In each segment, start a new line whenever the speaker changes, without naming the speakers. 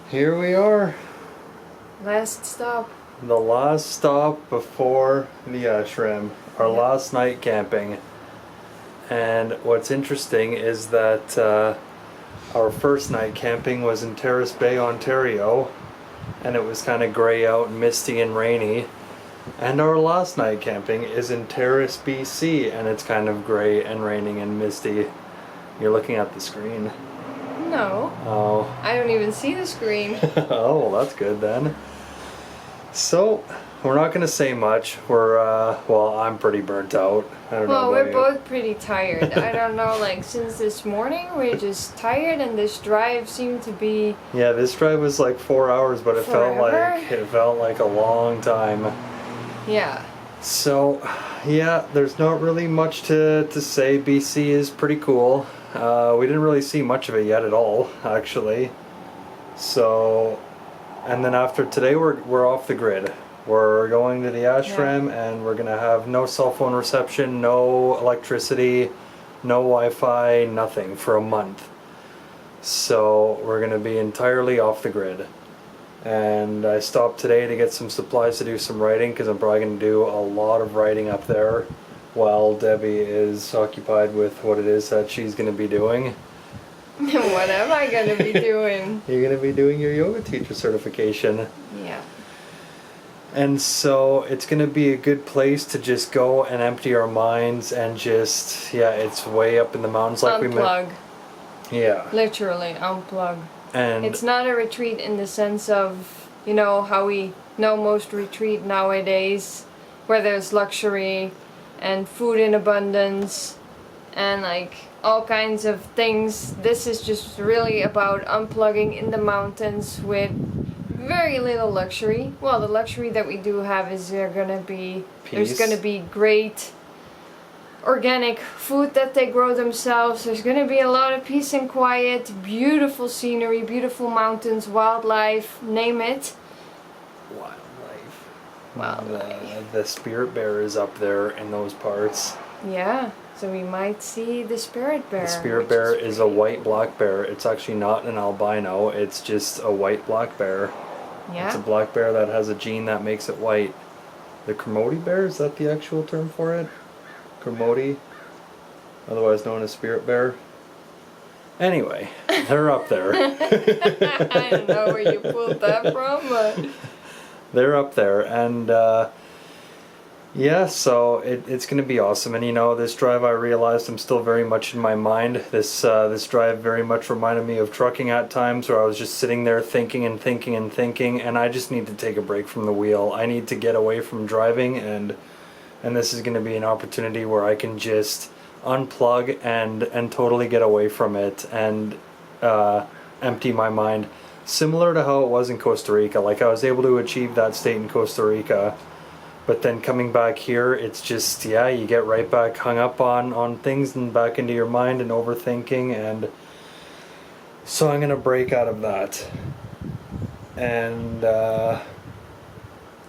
Here we are.
Last stop.
The last stop before the ashram. Our last night camping. And what's interesting is that our first night camping was in Terrace Bay, Ontario. And it was kind of grey out, misty and rainy. And our last night camping is in Terrace BC, and it's kind of grey and raining and misty. You're looking at the screen.
No.
Oh.
I don't even see the screen.
Oh, well, that's good then. So, we're not going to say much. Well, I'm pretty burnt out. I don't know
Well,
about
we're
you.
both pretty tired. I don't know, like, since this morning, we're just tired, and this drive seemed to be...
Yeah, this drive was like 4 hours, but it
Forever?
felt like a long time.
Yeah.
So, yeah, there's not really much to say. BC is pretty cool. We didn't really see much of it yet at all, actually. So, and then after today, we're off the grid. We're going to the ashram, and we're gonna have no cell phone reception, no electricity, no Wi-Fi, nothing for a month. So we're gonna be entirely off the grid. And I stopped today to get some supplies to do some writing, because I'm probably gonna do a lot of writing up there while Debbie is occupied with what it is that she's gonna be doing.
What am I gonna be doing?
You're gonna be doing your yoga teacher certification.
Yeah.
And so it's going to be a good place to just go and empty our minds and just, yeah, it's way up in the mountains like we met.
Unplug.
Yeah.
Literally, unplug.
And
It's not a retreat in the sense of, you know, how we know most retreat nowadays, where there's luxury and food in abundance and like all kinds of things. This is just really about unplugging in the mountains with very little luxury. Well, the luxury that we do have is there's gonna be great organic food that they grow themselves. There's gonna be a lot of peace and quiet, beautiful scenery, beautiful mountains, wildlife, name it.
Wildlife. The spirit bear is up there in those parts.
Yeah, so we might see the spirit bear.
The spirit bear is a white black bear. It's actually not an albino, it's just a white black bear.
Yeah.
It's a black bear that has a gene that makes it white. The Kermode bear, is that the actual term for it? Kermode, otherwise known as spirit bear. Anyway, they're up there.
I don't know where you pulled that from, but
they're up there, and yeah, so it's going to be awesome. And you know, this drive, I realized I'm still very much in my mind. This drive very much reminded me of trucking at times, where I was just sitting there thinking and thinking and thinking, and I just need to take a break from the wheel. I need to get away from driving, and this is going to be an opportunity where I can just unplug and totally get away from it and empty my mind. Similar to how it was in Costa Rica. Like, I was able to achieve that state in Costa Rica. But then coming back here, it's just, yeah, you get right back hung up on things and back into your mind and overthinking. And so I'm going to break out of that. And,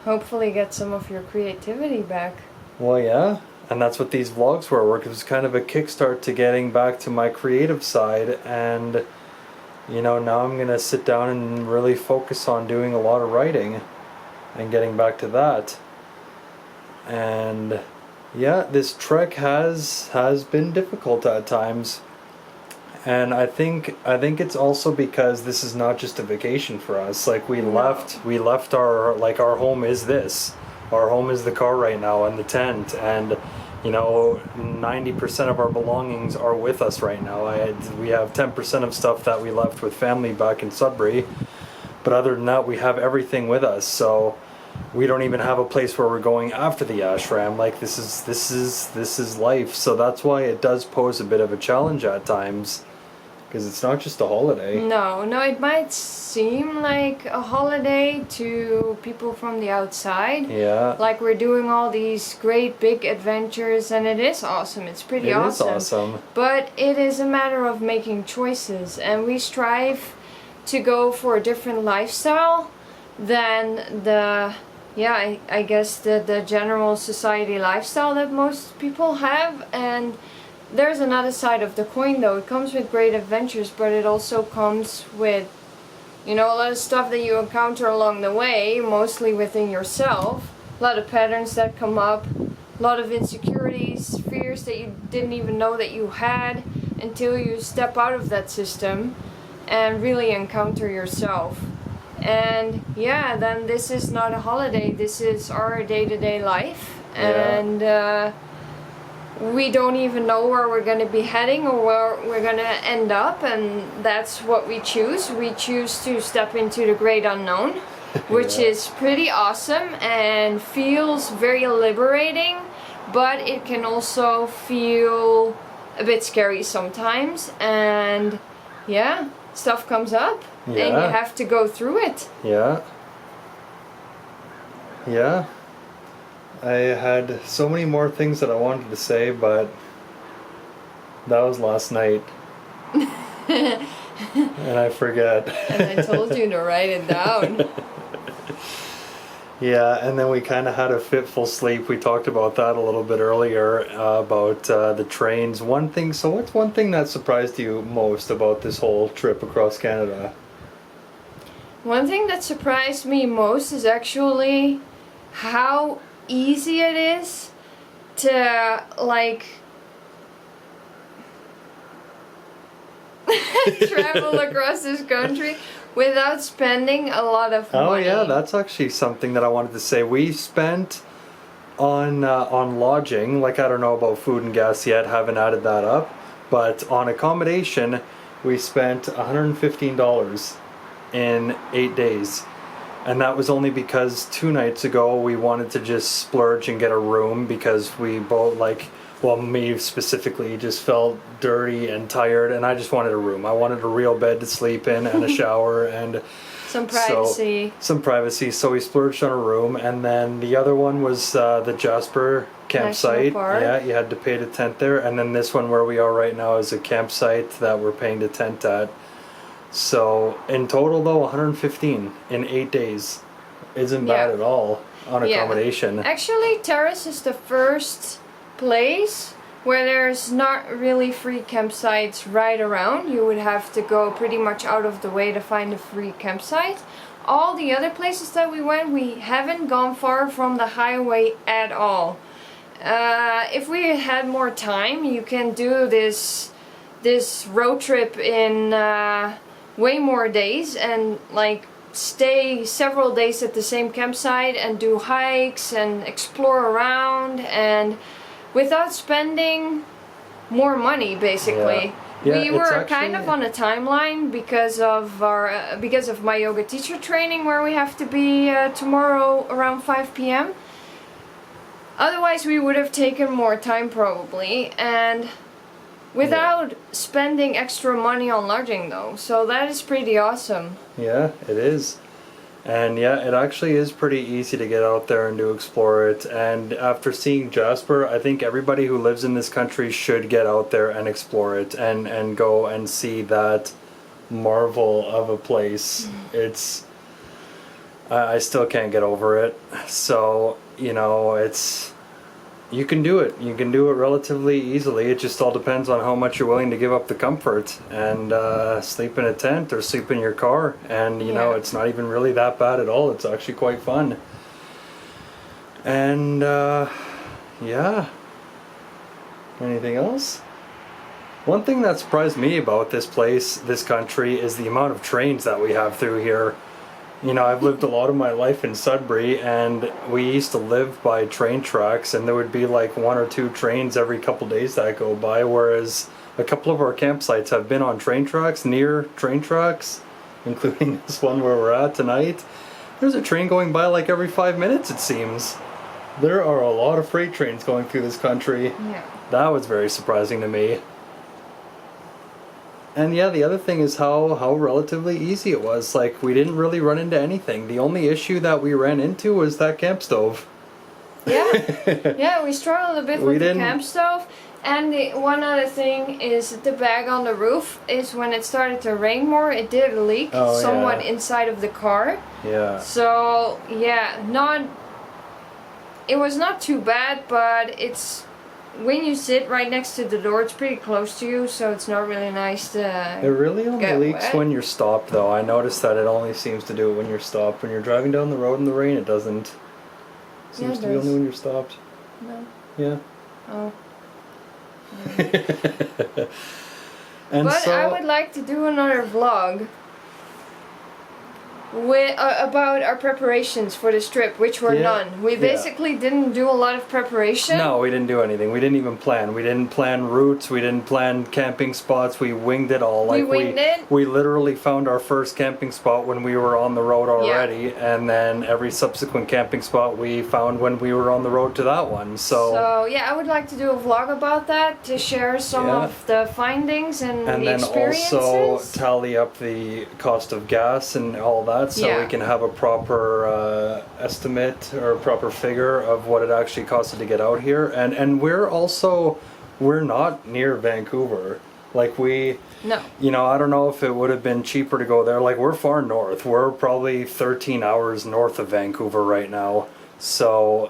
hopefully get some of your creativity back.
well, yeah. And that's what these vlogs were. It was kind of a kickstart to getting back to my creative side. And, you know, now I'm going to sit down and really focus on doing a lot of writing and getting back to that. And yeah, this trek has been difficult at times, and I think it's also because this is not just a vacation for us. Like, we left our home is this. Our home is the car right now and the tent, and you know, 90% of our belongings are with us right now. We have 10% of stuff that we left with family back in Sudbury, but other than that, we have everything with us. So we don't even have a place where we're going after the ashram. Like, this is life. So that's why it does pose a bit of a challenge at times, because it's not just a holiday.
No, it might seem like a holiday to people from the outside.
Yeah.
Like, we're doing all these great big adventures, and it is awesome. It's pretty awesome.
It is awesome.
But it is a matter of making choices, and we strive to go for a different lifestyle than I guess the general society lifestyle that most people have. And there's another side of the coin, though. It comes with great adventures, but it also comes with You know, a lot of stuff that you encounter along the way, mostly within yourself. A lot of patterns that come up. A lot of insecurities, fears that you didn't even know that you had until you step out of that system and really encounter yourself. And yeah, then this is not a holiday, this is our day-to-day life. And we don't even know where we're going to be heading or where we're going to end up, and that's what we choose. We choose to step into the great unknown, which is pretty awesome and feels very liberating, but it can also feel a bit scary sometimes. And yeah, stuff comes up and you have to go through it.
Yeah. I had so many more things that I wanted to say, but that was last night. And I forget.
And I told you to write it down.
Yeah, and then we kind of had a fitful sleep. We talked about that a little bit earlier, about the trains. So what's one thing that surprised you most about this whole trip across Canada?
One thing that surprised me most is actually how easy it is to, like, travel across this country without spending a lot of money.
Oh yeah, that's actually something that I wanted to say. We spent on lodging, like, I don't know about food and gas yet, haven't added that up, but on accommodation we spent $115 in 8 days. And that was only because 2 nights ago we wanted to just splurge and get a room because we both, like, well, me specifically, just felt dirty and tired, and I just wanted a room. I wanted a real bed to sleep in and a shower and
some privacy.
So we splurged on a room, and then the other one was the Jasper campsite. Yeah, you had to pay to tent there, and then this one where we are right now is a campsite that we're paying to tent at. So in total, though, 115 in 8 days isn't bad at all on accommodation.
Actually, Terrace is the first place where there's not really free campsites right around. You would have to go pretty much out of the way to find a free campsite. All the other places that we went, we haven't gone far from the highway at all. If we had more time, you can do this road trip in way more days and, like, stay several days at the same campsite and do hikes and explore around, and without spending more money, basically. We were kind of on a timeline because of my yoga teacher training, where we have to be tomorrow around 5 p.m. Otherwise we would have taken more time probably, and without spending extra money on lodging though. So that is pretty awesome. Yeah,
it is. And yeah, it actually is pretty easy to get out there and to explore it. And after seeing Jasper, I think everybody who lives in this country should get out there and explore it and go and see that marvel of a place. It's, I still can't get over it. So, you know, you can do it. You can do it relatively easily. It just all depends on how much you're willing to give up the comfort and sleep in a tent or sleep in your car. And you know, it's not even really that bad at all. It's actually quite fun. And yeah. Anything else? One thing that surprised me about this place, this country, is the amount of trains that we have through here. You know, I've lived a lot of my life in Sudbury, and we used to live by train tracks, and there would be like 1 or 2 trains every couple days that go by, whereas a couple of our campsites have been on train tracks, near train tracks, including this one where we're at tonight. There's a train going by like every 5 minutes, it seems. There are a lot of freight trains going through this country.
Yeah.
That was very surprising to me. And yeah, the other thing is how relatively easy it was. Like, we didn't really run into anything. The only issue that we ran into was that camp stove.
Yeah, we struggled a bit with the camp stove. And one other thing is the bag on the roof is when it started to rain more, it did leak somewhat inside of the car.
Yeah.
So yeah, it was not too bad, but it's when you sit right next to the door, it's pretty close to you, so it's not really nice to.
It really only
get
leaks
wet.
when you're stopped, though. I noticed that it only seems to do it when you're stopped. When you're driving down the road in the rain, it doesn't. Seems
it
to be
does.
only when you're stopped.
No.
Yeah.
Oh.
And
But
so,
I would like to do another vlog with about our preparations for this trip, which were
Yeah,
none. We
yeah.
basically didn't do a lot of preparation.
no, we didn't do anything. We didn't even plan. We didn't plan routes. We didn't plan camping spots. We winged it all.
We winged it.
We literally found our first camping spot when we were on the road already, and then every subsequent camping spot we found when we were on the road to that one.
So yeah, I would like to do a vlog about that to share some
Yeah.
of the findings and the
then
experiences.
also tally up the cost of gas and all that, so
Yeah.
we can have a proper estimate or a proper figure of what it actually costed to get out here. And we're not near Vancouver. Like
No.
you know, I don't know if it would have been cheaper to go there. Like, we're far north. We're probably 13 hours north of Vancouver right now. So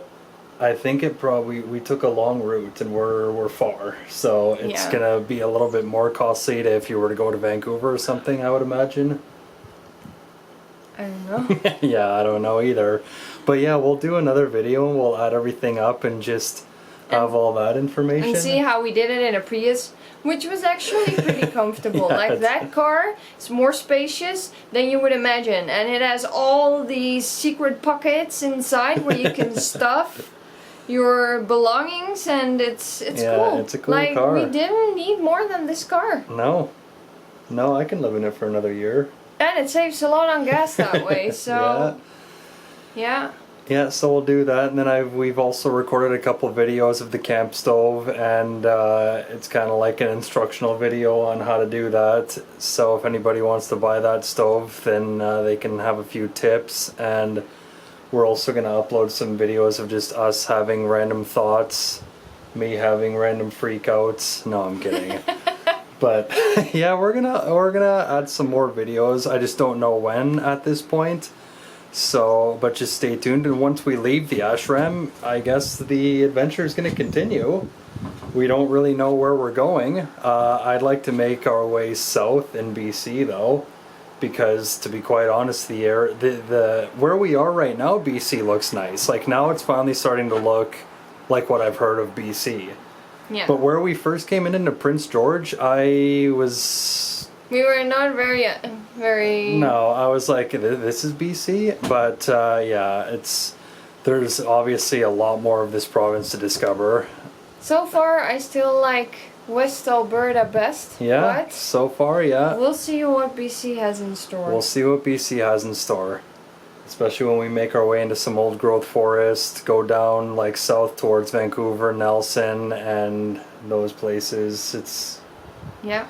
I think we took a long route, and we're far. So it's
Yeah.
gonna be a little bit more costly if you were to go to Vancouver or something, I would imagine.
I don't know.
Yeah, I don't know either. But yeah, we'll do another video and we'll add everything up and just have all that information.
And see how we did it in a Prius, which was actually pretty comfortable.
Yeah,
like
it's-
that car is more spacious than you would imagine, and it has all these secret pockets inside where you can stuff your belongings, and it's
Yeah,
cool.
it's a cool
like,
car.
we didn't need more than this car,
No, I can live in it for another year.
and it saves a lot on gas that way. So yeah.
Yeah, so we'll do that, and then we've also recorded a couple of videos of the camp stove, and it's kind of like an instructional video on how to do that. So if anybody wants to buy that stove, then they can have a few tips, and we're also going to upload some videos of just us having random thoughts, me having random freakouts. No, I'm kidding. But yeah, we're gonna add some more videos. I just don't know when at this point. So, but just stay tuned, and once we leave the ashram, I guess the adventure is going to continue. We don't really know where we're going. I'd like to make our way south in BC though, because to be quite honest, the where we are right now, BC looks nice. Like, now it's finally starting to look like what I've heard of BC.
Yeah.
But where we first came into Prince George, I was
We were not very.
No, I was like, this is BC, but yeah, there's obviously a lot more of this province to discover.
So far, I still like West Alberta best.
Yeah,
But
so far, yeah.
we'll see what BC has in store.
We'll see what BC has in store. Especially when we make our way into some old growth forest, go down like south towards Vancouver, Nelson, and those places.
Yeah.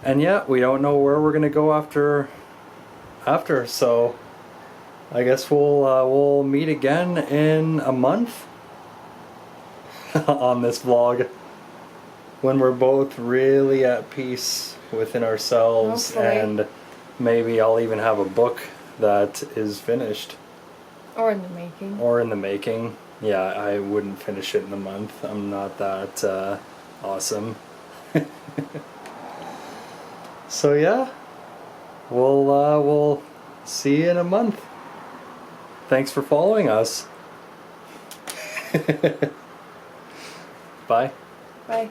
And yeah, we don't know where we're gonna go after, so I guess we'll meet again in a month on this vlog, when we're both really at peace within ourselves.
Hopefully.
And maybe I'll even have a book that is finished
Or in the making.
or in the making. Yeah, I wouldn't finish it in a month. I'm not that awesome. So yeah, we'll see you in a month. Thanks for following us. Bye.
Bye.